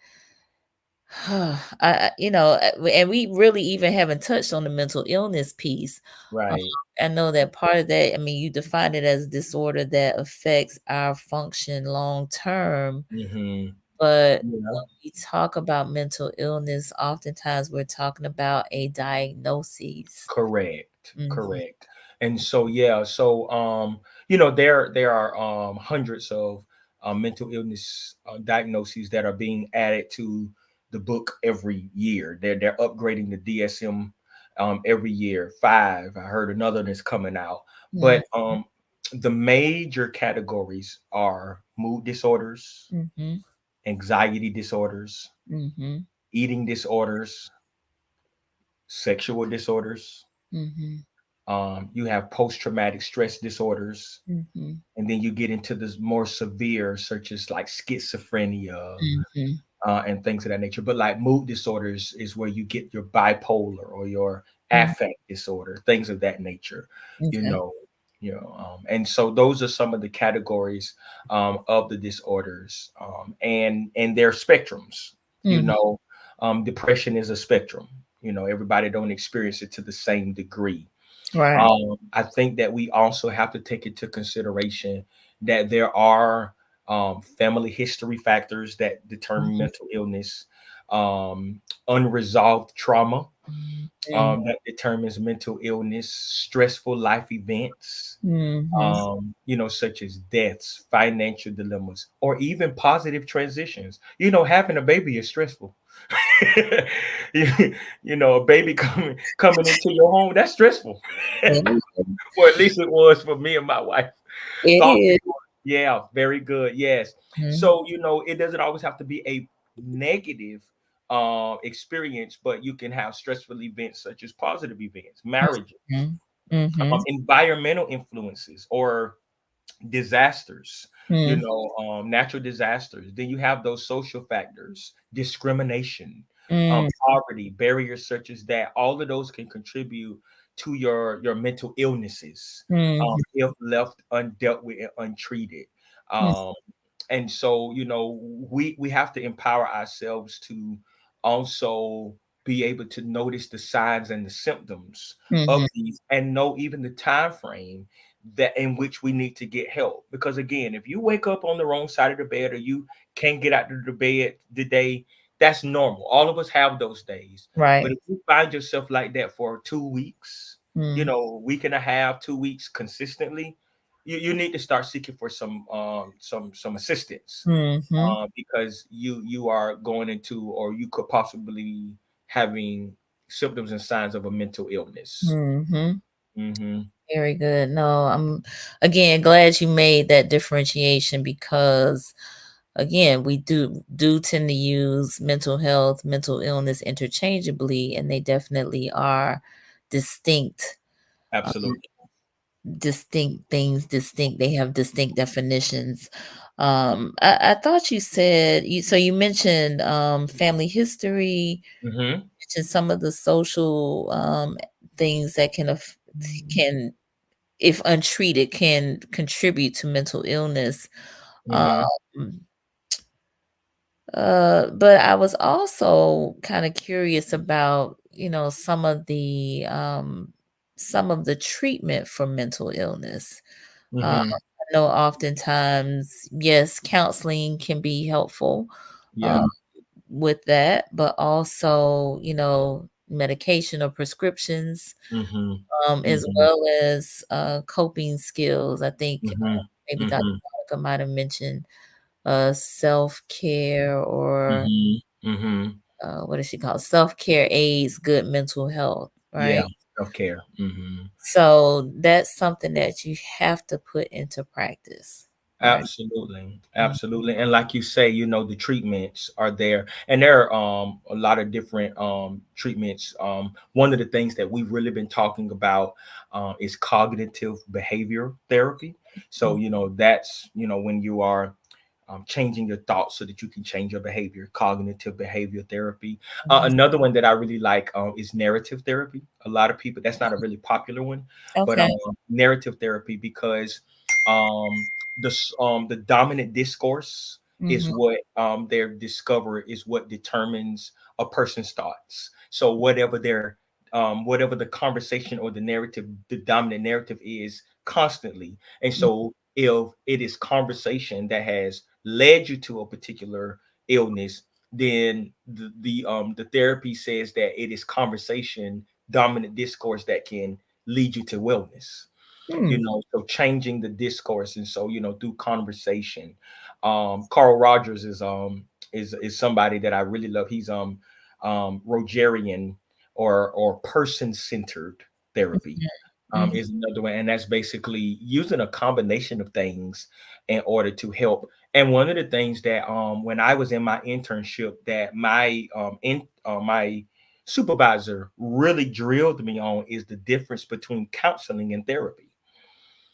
and we really even haven't touched on the mental illness piece. Um, Right. I know that part of that, you define it as disorder that affects our function long term. Hmm. But Yeah. when we talk about mental illness, oftentimes we're talking about a diagnosis. Correct, Mhm, correct. And so yeah, so there are hundreds of mental illness diagnoses that are being added to the book every year. They're upgrading the DSM every year. Five, I heard another that's coming out. mm, But the major categories are mood disorders, mhm, anxiety disorders, mhm, eating disorders, sexual disorders. mhm, You have post-traumatic stress disorders, mhm, and then you get into this more severe, such as like schizophrenia, mhm, and things of that nature. But like mood disorders is where you get your bipolar or your mhm. affect disorder, things of that nature. You Okay. know, and so those are some of the categories of the disorders, and their spectrums. You Mhm. know, depression is a spectrum. Everybody don't experience it to the same degree. Right. I think that we also have to take into consideration that there are family history factors that determine Mhm, mental illness, unresolved trauma mm, that determines mental illness, stressful life events, mhm, such as deaths, financial dilemmas, or even positive transitions. Having a baby is stressful. A baby coming into your home, that's stressful. It Or at least it was for me and my wife. Thought is. yeah, very good. Yes. Mhm, So, it doesn't always have to be a negative experience, but you can have stressful events such as positive events, marriages, mhm, mhm, environmental influences, or disasters, mm, natural disasters. Then you have those social factors, discrimination, mm, poverty, barriers such as that. All of those can contribute to your mental illnesses mhm, if left undealt with and untreated. mm, Um, and so we have to empower ourselves to also be able to notice the signs and the symptoms of mhm. these and know even the time frame that in which we need to get help. Because again, if you wake up on the wrong side of the bed or you can't get out of the bed today, that's normal. All of us have those days. But Right. if you find yourself like that for 2 weeks, Mm, week and a half, 2 weeks consistently, you need to start seeking for some assistance, mhm, because you are going into, or you could possibly having symptoms and signs of a mental illness. mhm. Hmm. Very good. No, I'm again glad you made that differentiation because again, we do tend to use mental health, mental illness interchangeably, and they definitely are distinct, um, Absolutely. distinct things, distinct. They have distinct definitions. I thought you said you mentioned family history, Hmm. mentioned some of the social things that can if untreated, can contribute to mental illness. Hmm. Um, but I was also kind of curious about, some of the treatment for mental illness. Hmm. I know oftentimes, yes, counseling can be helpful Yeah. uh, with that, but also, medication or prescriptions, Hmm. as Hmm. well as coping skills. I think Hmm. maybe Dr. Hmm. Monica might have mentioned self-care or Hmm. Hmm. what does she call it? Self-care aids good mental health, Yeah. right? Self-care. Hmm. So that's something that you have to put into practice, right? Absolutely. Mm, Absolutely. And like you say, the treatments are there. And there are a lot of different treatments. One of the things that we've really been talking about is cognitive behavior therapy. So, mm, that's, when you are changing your thoughts so that you can change your behavior, cognitive behavior therapy. mhm. Another one that I really like is narrative therapy. A lot of people, that's not a really popular one, but Okay. narrative therapy, because the dominant discourse is Mhm, what they're discover is what determines a person's thoughts. So whatever the conversation or the narrative, the dominant narrative is constantly. And mm, so if it is conversation that has led you to a particular illness, then the therapy says that it is conversation, dominant discourse that can lead you to wellness. Hmm. So changing the discourse, and so through conversation. Carl Rogers is somebody that I really love. He's Rogerian, or person centered therapy, Mhm. is another one, and that's basically using a combination of things in order to help. And one of the things that when I was in my internship, that my supervisor really drilled me on, is the difference between counseling and therapy.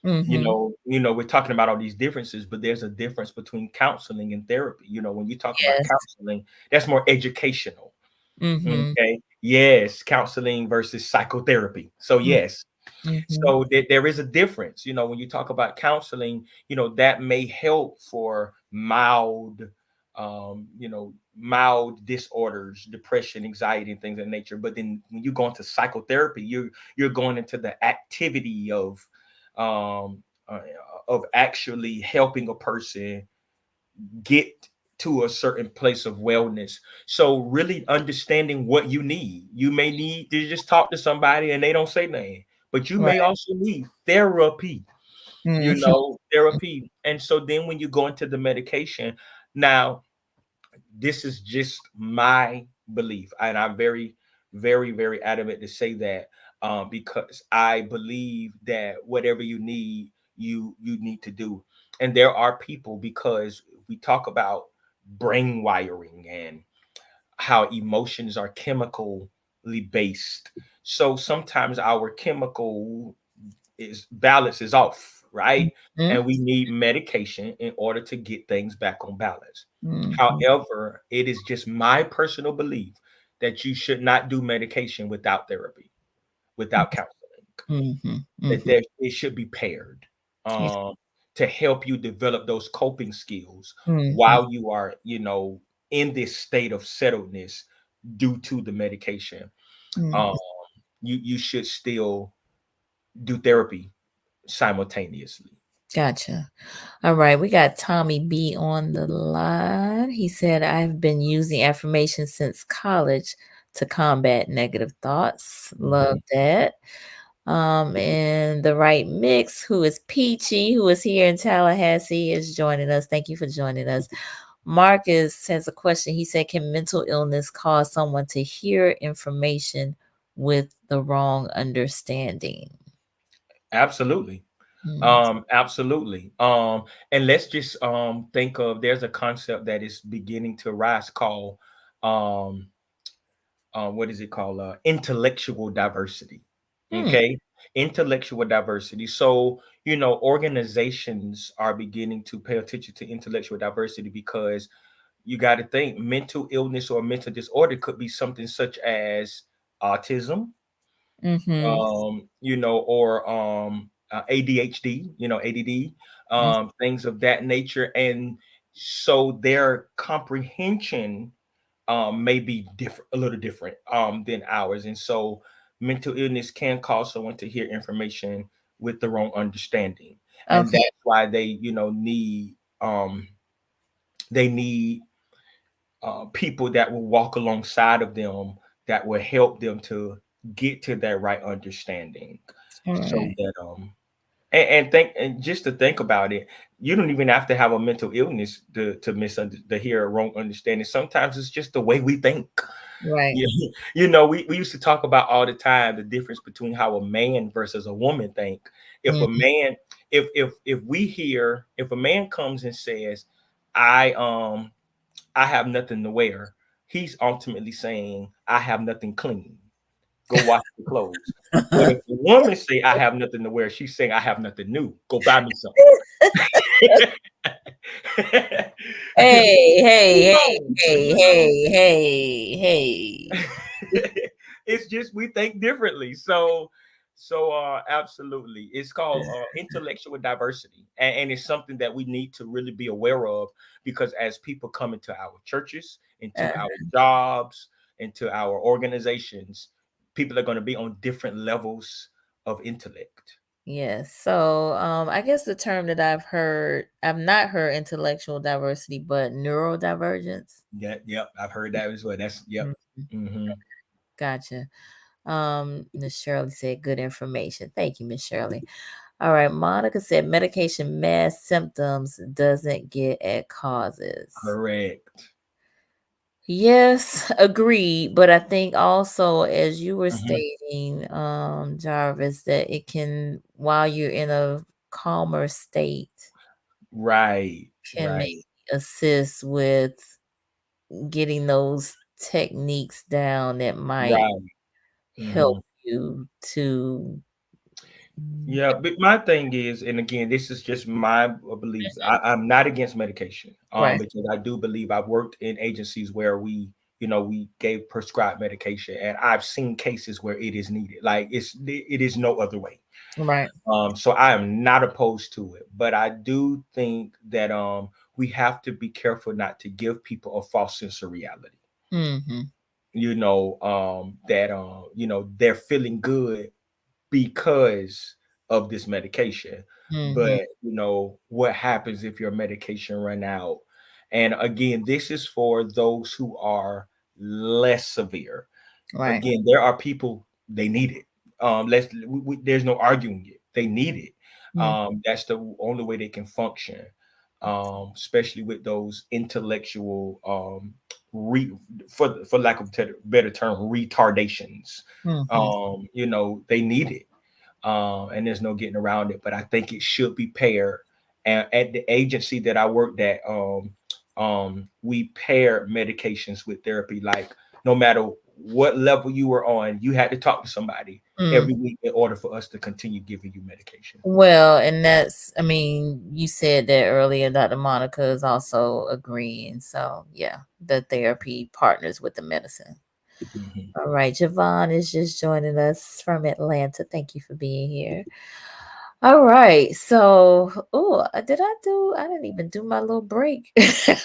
Mhm. We're talking about all these differences, but there's a difference between counseling and therapy. When you talk about Yes. counseling, that's more educational. Mhm. Okay. Yes, counseling versus psychotherapy. So Mm. yes. Mhm. So there is a difference. When you talk about counseling, that may help for mild disorders, depression, anxiety, and things of that nature. But then when you go into psychotherapy, you're going into the activity um, uh, of actually helping a person get to a certain place of wellness. So really understanding what you need. You may need to just talk to somebody and they don't say nothing, but you may Right. also need therapy, Mhm. therapy. And so then when you go into the medication, now this is just my belief, and I'm very, very, very adamant to say that, because I believe that whatever you need, you need to do. And there are people, because we talk about brain wiring and how emotions are chemically based. So sometimes our chemical is balance is off, right? Mhm. And we need medication in order to get things back on balance. Mhm. However, it is just my personal belief that you should not do medication without therapy, without counseling. Mhm. That Mhm. there it should be paired, Yeah. um, to help you develop those coping skills Mhm. while you are, in this state of settledness due to the medication. Mhm. Um, you should still do therapy simultaneously. Gotcha. All right, we got Tommy B on the line. He said, I've been using affirmations since college to combat negative thoughts. Love Mhm. that. And the right mix, who is Peachy, who is here in Tallahassee, is joining us. Thank you for joining us. Marcus has a question. He said, can mental illness cause someone to hear information with the wrong understanding? Absolutely. Hmm. Absolutely. And let's just think of, there's a concept that is beginning to rise called, um what is it called? Intellectual diversity. Hmm. Okay. Intellectual diversity. So, organizations are beginning to pay attention to intellectual diversity, because you got to think mental illness or mental disorder could be something such as autism, Mm-hmm. or ADHD, ADD, things of that nature. And so their comprehension may be different, a little different than ours. And so mental illness can cause someone to hear information with the wrong understanding. And Okay. that's why um, they need people that will walk alongside of them, that will help them to get to that right understanding. All So right. that and think, and just to think about it, you don't even have to have a mental illness to hear a wrong understanding. Sometimes it's just the way we think. Right. Yeah. We used to talk about all the time the difference between how a man versus a woman think. If a Mm. man, if a man comes and says, I I have nothing to wear, he's ultimately saying, I have nothing clean. Go wash the clothes. But if the woman say, I have nothing to wear, she's saying, I have nothing new. Go buy me something. Hey, hey, Move hey, on, hey, hey, hey, hey. It's just we think differently. So absolutely. It's called intellectual diversity. And it's something that we need to really be aware of, because as people come into our churches, into Uh, our jobs, into our organizations, people are going to be on different levels of intellect. Yes. So I guess the term that I've not heard intellectual diversity, but neurodivergence. Yeah, yep, I've heard that as well. That's yep. Mhm. Hmm. Gotcha. Miss Shirley said good information. Thank you, Miss Shirley. All right. Monica said medication masks symptoms, doesn't get at causes. Correct. Yes, agreed. But I think also, as you were Hmm. stating, Jarvis, that it can, while you're in a calmer state, Right, can right, maybe assist with getting those techniques down that might right. help Hmm. you to. Yeah, but my thing is, and again, this is just my beliefs. I'm not against medication, Right. because I do believe I've worked in agencies where we gave prescribed medication, and I've seen cases where it is needed. Like it is no other way. Right. So I am not opposed to it, but I do think that we have to be careful not to give people a false sense of reality. Mm-hmm. That they're feeling good because of this medication. Mm-hmm. But what happens if your medication run out? And again, this is for those who are less severe. Right. Again, there are people, they need it. There's no arguing it. They need it. Mm, That's the only way they can function. Especially with those intellectual re, for lack of a better term, retardations. mhm. They need it, and there's no getting around it. But I think it should be paired. And at the agency that I worked at, we paired medications with therapy. Like no matter what level you were on, you had to talk to somebody Mm. every week in order for us to continue giving you medication. Well, and that's, I mean, you said that earlier, Dr. Monica is also agreeing. So, yeah, the therapy partners with the medicine. Mhm. All right, Javon is just joining us from Atlanta. Thank you for being here. All right. So, oh, did I do? I didn't even do my little break.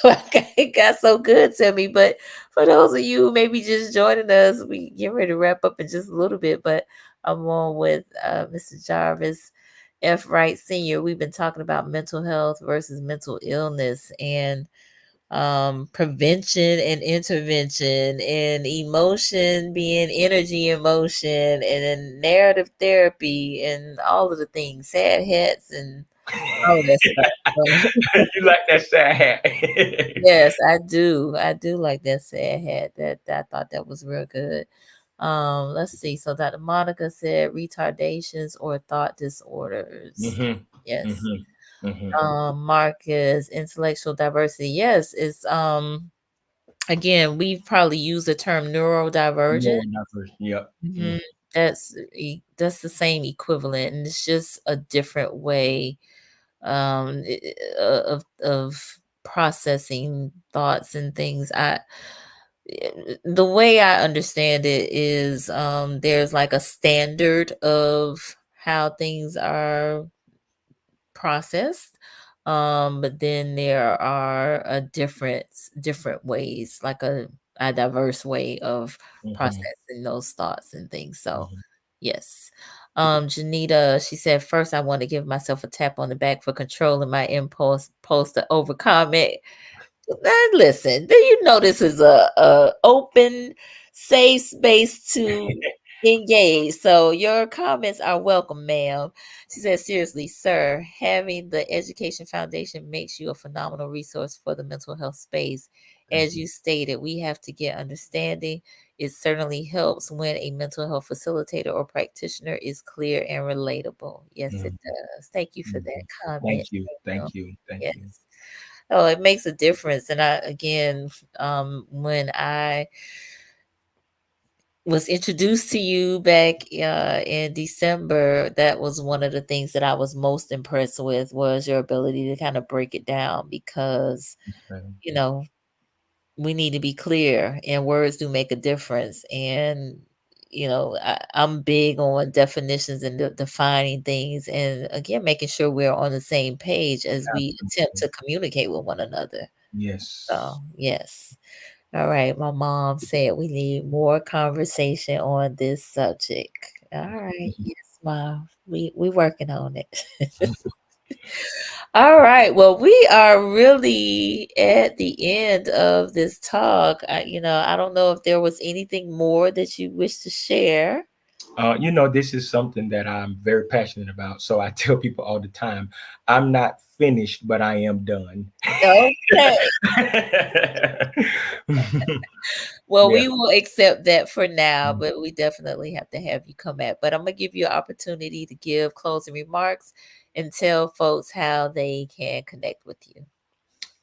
Like, it got so good to me. But for those of you who maybe just joining us, we get ready to wrap up in just a little bit. But I'm on with Mr. Jarvis F. Wright Sr. We've been talking about mental health versus mental illness and prevention and intervention and emotion being energy in motion and then narrative therapy and all of the things, sad hats and all of that stuff. So, You like that sad hat? yes, I do like that sad hat. That I thought that was real good. Let's see. So Dr. Monica said retardations or thought disorders. Hmm. Yes. Hmm. Hmm. Marcus, intellectual diversity. Yes, it's again, we've probably used the term neurodivergent. More diverse. Yep. Mhm. Mhm. That's the same equivalent, and it's just a different way of processing thoughts and things. The way I understand it is there's like a standard of how things are processed, but then there are different ways, like a diverse way of Mhm. processing those thoughts and things. So Mhm. yes. Janita, she said, first I want to give myself a tap on the back for controlling my impulse to overcome. Listen, do you know this is a open, safe space to engage? So your comments are welcome, ma'am. She says, seriously, sir, having the Education Foundation makes you a phenomenal resource for the mental health space. Thank As you. you stated, we have to get understanding. It certainly helps when a mental health facilitator or practitioner is clear and relatable. Yes, it Mhm. does. Thank you for that Mhm. comment. Thank you. ma'am. Thank you. Thank Yes. you. Oh, it makes a difference. And I, again, when I was introduced to you back in December, that was one of the things that I was most impressed with was your ability to kind of break it down because, Okay. you know, we need to be clear and words do make a difference. And, I'm big on definitions and defining things. And again, making sure we're on the same page as we attempt Absolutely. to communicate with one another. So, Yes. yes. All right. My mom said we need more conversation on this subject. All right. Mhm. Yes, Wow, we working on it. All right. Well, we are really at the end of this talk. I don't know if there was anything more that you wish to share. This is something that I'm very passionate about. So I tell people all the time, I'm not finished, but I am done. Okay. Well, Yeah. we will accept that for now, Mm. but we definitely have to have you come back. But I'm gonna give you an opportunity to give closing remarks and tell folks how they can connect with you.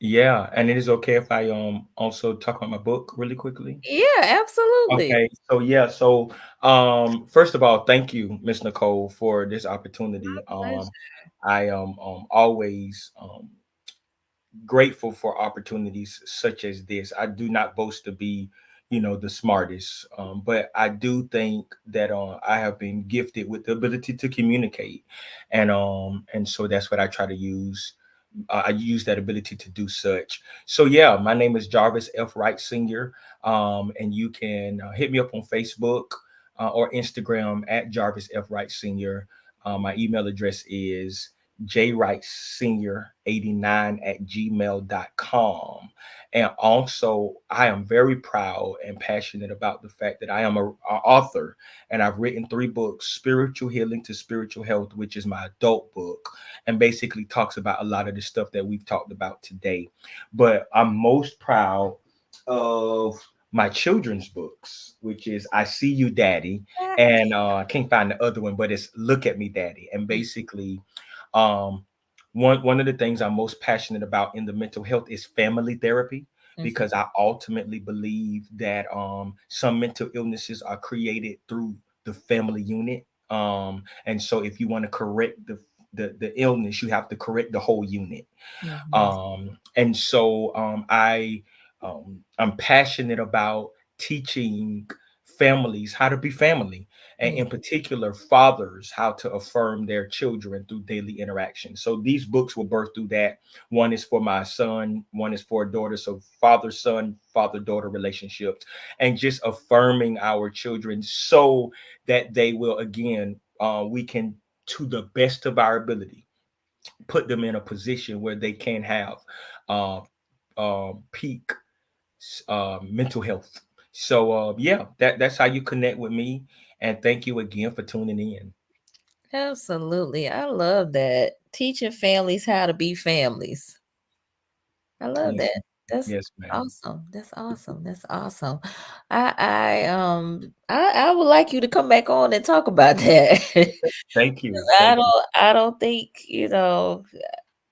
Yeah, and it is okay if I also talk about my book really quickly. Yeah, absolutely. Okay, so yeah, so first of all, thank you, Miss Nicole, for this opportunity. Pleasure. I am always grateful for opportunities such as this. I do not boast to be, the smartest, but I do think that I have been gifted with the ability to communicate, and so that's what I try to use. I use that ability to do such. So yeah, my name is Jarvis F. Wright Senior, and you can hit me up on Facebook or Instagram at Jarvis F. Wright Senior. My email address is jwrightsenior89 at gmail.com. And also, I am very proud and passionate about the fact that I am a author, and I've written 3 books: Spiritual Healing to Spiritual Health, which is my adult book, and basically talks about a lot of the stuff that we've talked about today. But I'm most proud of my children's books, which is I See You Daddy, and I can't find the other one, but it's Look at Me Daddy. And basically, um, one of the things I'm most passionate about in the mental health is family therapy, Mhm. because I ultimately believe that some mental illnesses are created through the family unit. And so if you want to correct the illness, you have to correct the whole unit. Mhm. And so I'm passionate about teaching families how to be family, and Mhm. in particular fathers how to affirm their children through daily interaction. So these books were birthed through that. One is for my son, one is for a daughter. So father son, father daughter relationships, and just affirming our children so that they will, again, we can, to the best of our ability, put them in a position where they can have uh, peak mental health. So yeah, that's how you connect with me. And thank you again for tuning in. Absolutely. I love that. Teaching families how to be families. I love Yes, that. That's yes, ma'am. awesome. That's awesome. That's awesome. I would like you to come back on and talk about that. Thank you, I thank you. don't think,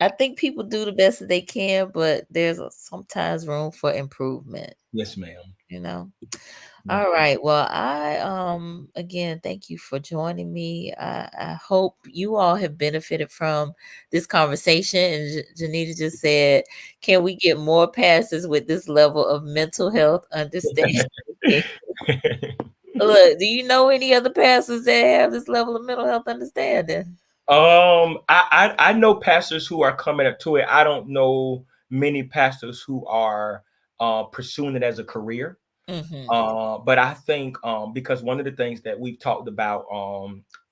I think people do the best that they can, but there's sometimes room for improvement, Yes, ma'am. you know. Yeah. All right. Well, I again thank you for joining me. I hope you all have benefited from this conversation. And Janita just said, "Can we get more pastors with this level of mental health understanding?" Look, do you know any other pastors that have this level of mental health understanding? I know pastors who are coming up to it. I don't know many pastors who are pursuing it as a career. Mm-hmm. But I think because one of the things that we've talked about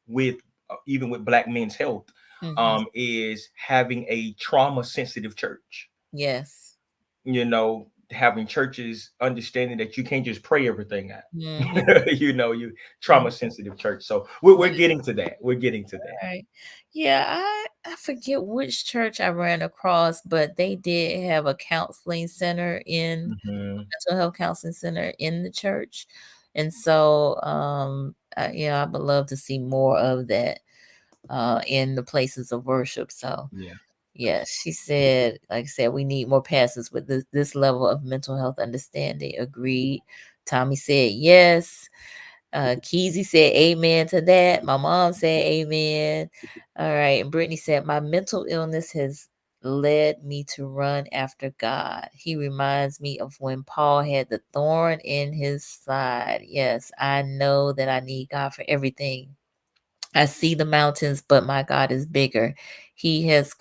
with even with Black men's health Mm-hmm. is having a trauma sensitive church. Yes. Having churches understanding that you can't just pray everything Mm-hmm. out. You trauma sensitive church. So we're getting to that. We're getting to that. Right. Yeah, I forget which church I ran across, but they did have a counseling center in Mhm. mental health counseling center in the church. And so I would love to see more of that in the places of worship. So Yeah. yes, she said, like I said, we need more pastors with this level of mental health understanding. Agreed. Tommy said yes. Keezy said amen to that. My mom said amen. All right. And Brittany said, my mental illness has led me to run after God. He reminds me of when Paul had the thorn in his side. Yes, I know that I need God for everything. I see the mountains, but my God is bigger. He has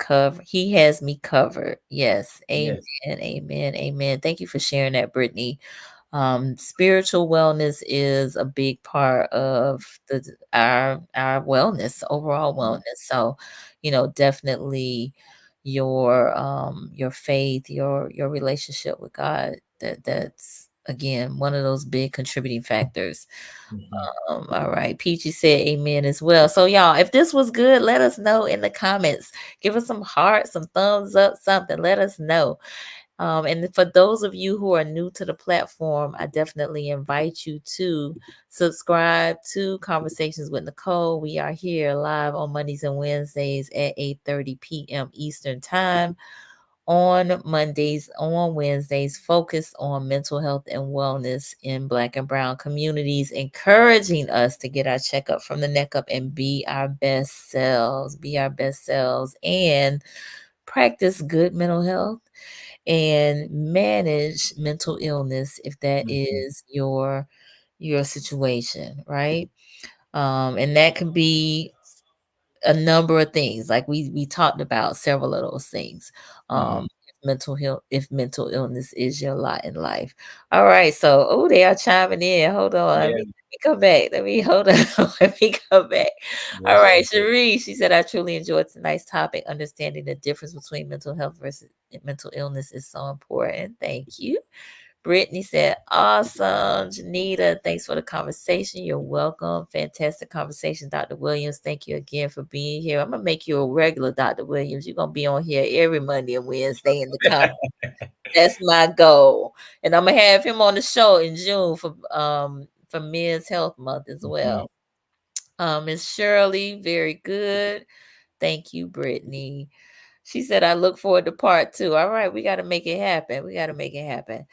me covered. Yes. Amen. Yes. Amen. Amen. Thank you for sharing that, Brittany. Spiritual wellness is a big part of our wellness, overall wellness. So, definitely your faith, your relationship with God, that's again one of those big contributing factors. Mhm. All right. Peachy said amen as well. So, y'all, if this was good, let us know in the comments. Give us some hearts, some thumbs up, something. Let us know. And for those of you who are new to the platform, I definitely invite you to subscribe to Conversations with Nicole. We are here live on Mondays and Wednesdays at 8:30 p.m. Eastern Time. On Mondays, on Wednesdays, focus on mental health and wellness in Black and Brown communities, encouraging us to get our checkup from the neck up and be our best selves, and practice good mental health and manage mental illness if that Mhm. is your situation, right? And that can be a number of things. Like we talked about several of those things. Mhm. If mental illness is your lot in life. All right. So they are chiming in. Hold on. Let me, Yeah. let me come back. Let me hold on. Let me come back. All Yes. right, Cherie. She said, I truly enjoyed tonight's topic. Understanding the difference between mental health versus mental illness is so important. Thank you. Brittany said, awesome. Janita, thanks for the conversation. You're welcome. Fantastic conversation, Dr. Williams. Thank you again for being here. I'm going to make you a regular, Dr. Williams. You're going to be on here every Monday and Wednesday in the comments. That's my goal. And I'm going to have him on the show in June for Men's Health Month as Mhm. well. Miss Shirley, very good. Thank you, Brittany. She said, I look forward to part 2. All right, we got to make it happen. We got to make it happen.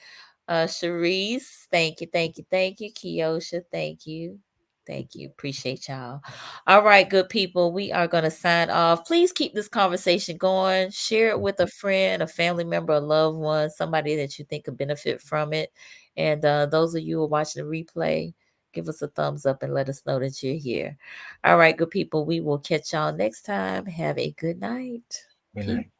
Sharice, thank you, thank you, thank you. Kiosha, thank you. Thank you. Appreciate y'all. All right, good people. We are going to sign off. Please keep this conversation going. Share it with a friend, a family member, a loved one, somebody that you think could benefit from it. And those of you who are watching the replay, give us a thumbs up and let us know that you're here. All right, good people. We will catch y'all next time. Have a good night. Good Peace. night.